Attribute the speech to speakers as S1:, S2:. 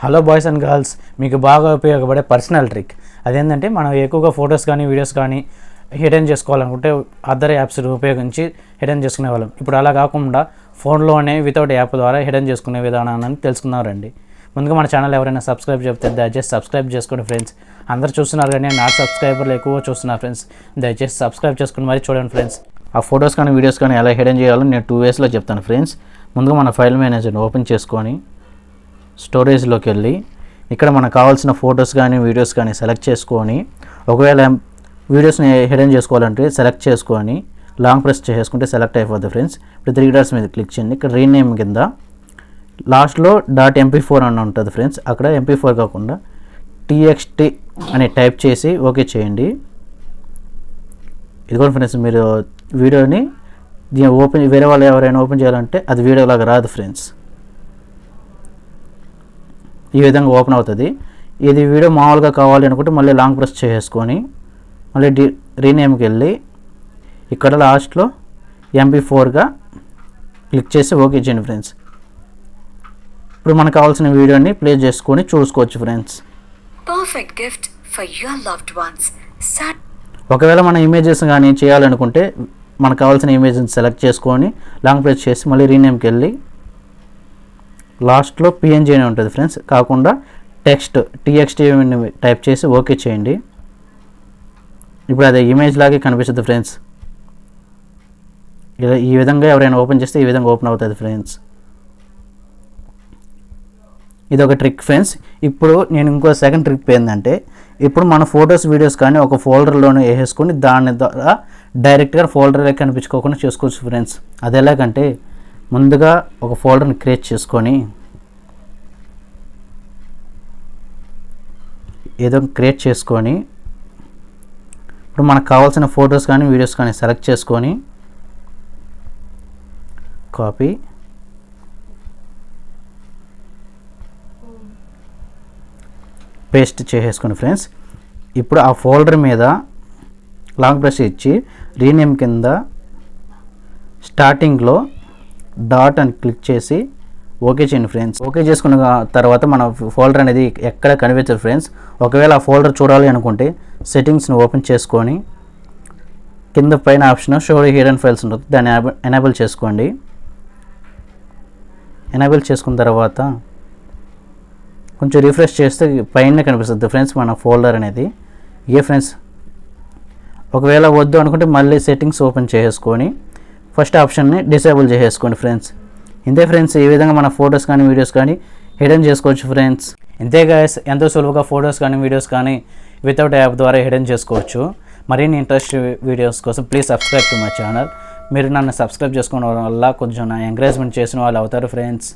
S1: Hello boys and girls, మీకు బాగా ఉపయోగపడే పర్సనల్ ట్రిక్ అదేంటంటే మనం ఎక్కువగా ఫొటోస్ కానీ వీడియోస్ కానీ హిడెన్ చేసుకోవాలనుకుంటే అదర్ యాప్స్ ఉపయోగించి హిడెన్ చేసుకునే వాళ్ళం. ఇప్పుడు అలా కాకుండా ఫోన్లోనే వితౌట్ యాప్ ద్వారా హిడెన్ చేసుకునే విధానాన్ని తెలుసుకున్నారండి. ముందుగా మన ఛానల్ ఎవరైనా సబ్స్క్రైబ్ చెప్తే దయచేసి సబ్స్క్రైబ్ చేసుకోండి ఫ్రెండ్స్. అందరు చూస్తున్నారు కానీ నా సబ్స్క్రైబర్లు ఎక్కువ చూస్తున్నారు ఫ్రెండ్స్. దయచేసి సబ్స్క్రైబ్ చేసుకుని మరి చూడండి ఫ్రెండ్స్. ఆ ఫొటోస్ కానీ వీడియోస్ కానీ ఎలా హిడెన్ చేయాలో నేను 2 waysలో చెప్తాను ఫ్రెండ్స్. ముందుగా మన ఫైల్ మేనేజర్ని ఓపెన్ చేసుకొని స్టోరేజ్లోకి వెళ్ళి ఇక్కడ మనకు కావాల్సిన ఫొటోస్ కానీ వీడియోస్ కానీ సెలెక్ట్ చేసుకొని, ఒకవేళ వీడియోస్ని హిడెన్ చేసుకోవాలంటే సెలెక్ట్ చేసుకొని లాంగ్ ప్రెస్ చేసుకుంటే సెలెక్ట్ అయిపోద్ది ఫ్రెండ్స్. ఇప్పుడు 3 డాట్స్ మీద క్లిక్ చేయండి. ఇక్కడ రీనేమ్ కింద లాస్ట్లో .mp4 అని ఉంటుంది ఫ్రెండ్స్. అక్కడ mp4 కాకుండా txt అని టైప్ చేసి ఓకే చేయండి. ఇదిగోండి ఫ్రెండ్స్, మీరు వీడియోని ఓపెన్ వేరే వాళ్ళు ఎవరైనా ఓపెన్ చేయాలంటే అది వీడియోలాగా రాదు ఫ్రెండ్స్. ఈ విధంగా ఓపెన్ అవుతుంది. ఇది వీడియో మామూలుగా కావాలి అనుకుంటే మళ్ళీ లాంగ్ ప్రెస్ చేసుకొని మళ్ళీ రీనేమ్కి వెళ్ళి ఇక్కడ లాస్ట్లో mp4గా క్లిక్ చేసి ఓకే చేయండి ఫ్రెండ్స్. ఇప్పుడు మనకు కావాల్సిన వీడియోని ప్లే చేసుకొని చూసుకోవచ్చు friends.
S2: Perfect gift for your loved ones.
S1: ఒకవేళ మన ఇమేజెస్ కానీ చేయాలనుకుంటే మనకు కావాల్సిన ఇమేజ్ని సెలెక్ట్ చేసుకొని లాంగ్ ప్రెస్ చేసి మళ్ళీ రీనేమ్కి వెళ్ళి లాస్ట్లో PNG అని ఉంటుంది ఫ్రెండ్స్, కాకుండా TXT టైప్ చేసి ఓకే చేయండి. ఇప్పుడు అది ఇమేజ్ లాగే కనిపిస్తుంది ఫ్రెండ్స్. ఇలా ఈ విధంగా ఎవరైనా ఓపెన్ చేస్తే ఈ విధంగా ఓపెన్ అవుతుంది ఫ్రెండ్స్. ఇది ఒక ట్రిక్ ఫ్రెండ్స్. ఇప్పుడు నేను ఇంకో సెకండ్ ట్రిక్ ఏంటంటే, ఇప్పుడు మన ఫొటోస్ వీడియోస్ కానీ ఒక ఫోల్డర్లోనే వేసేసుకొని దాని ద్వారా డైరెక్ట్గా ఫోల్డర్లో కనిపించుకోకుండా చేసుకోవచ్చు ఫ్రెండ్స్. అది ఎలాగంటే, ముందుగా ఒక ఫోల్డర్ని క్రియేట్ చేసుకొని ఇప్పుడు మనకు కావాల్సిన ఫొటోస్ కానీ వీడియోస్ కానీ సెలెక్ట్ చేసుకొని కాపీ పేస్ట్ చేసేసుకోండి ఫ్రెండ్స్. ఇప్పుడు ఆ ఫోల్డర్ మీద లాంగ్ ప్రెస్ ఇచ్చి రీనేమ్ కింద స్టార్టింగ్లో డాట్ అని క్లిక్ చేసి ఓకే చేయండి ఫ్రెండ్స్. ఓకే చేసుకున్న తర్వాత మన ఫోల్డర్ అనేది ఎక్కడ కనిపించదు ఫ్రెండ్స్. ఒకవేళ ఆ ఫోల్డర్ చూడాలి అనుకుంటే సెట్టింగ్స్ని ఓపెన్ చేసుకొని కింద పైన ఆప్షన్ షో హిడెన్ ఫైల్స్ ఉంటుంది, దాన్ని ఎనేబుల్ చేసుకోండి. ఎనేబుల్ చేసుకున్న తర్వాత కొంచెం రిఫ్రెష్ చేస్తే పైన కనిపిస్తుంది ఫ్రెండ్స్ మన ఫోల్డర్ అనేది. ఫ్రెండ్స్, ఒకవేళ వద్దు అనుకుంటే మళ్ళీ సెట్టింగ్స్ ఓపెన్ చేసుకొని ఫస్ట్ ఆప్షన్ని డిసేబుల్ చేసేసుకోండి ఫ్రెండ్స్. ఇంతే ఫ్రెండ్స్, ఈ విధంగా మన ఫొటోస్ కానీ వీడియోస్ కానీ హిడెన్ చేసుకోవచ్చు ఫ్రెండ్స్. ఇంతే గైస్, ఎంతో సులువుగా ఫొటోస్ కానీ వీడియోస్ కానీ వితౌట్ యాప్ ద్వారా హిడెన్ చేసుకోవచ్చు. మరిన్ని ఇంట్రెస్ట్ వీడియోస్ కోసం please subscribe to my channel. మీరు నన్ను సబ్స్క్రైబ్ చేసుకోవడం వల్ల కొంచెం నా ఎంకరేజ్మెంట్ చేసిన వాళ్ళు అవుతారు ఫ్రెండ్స్.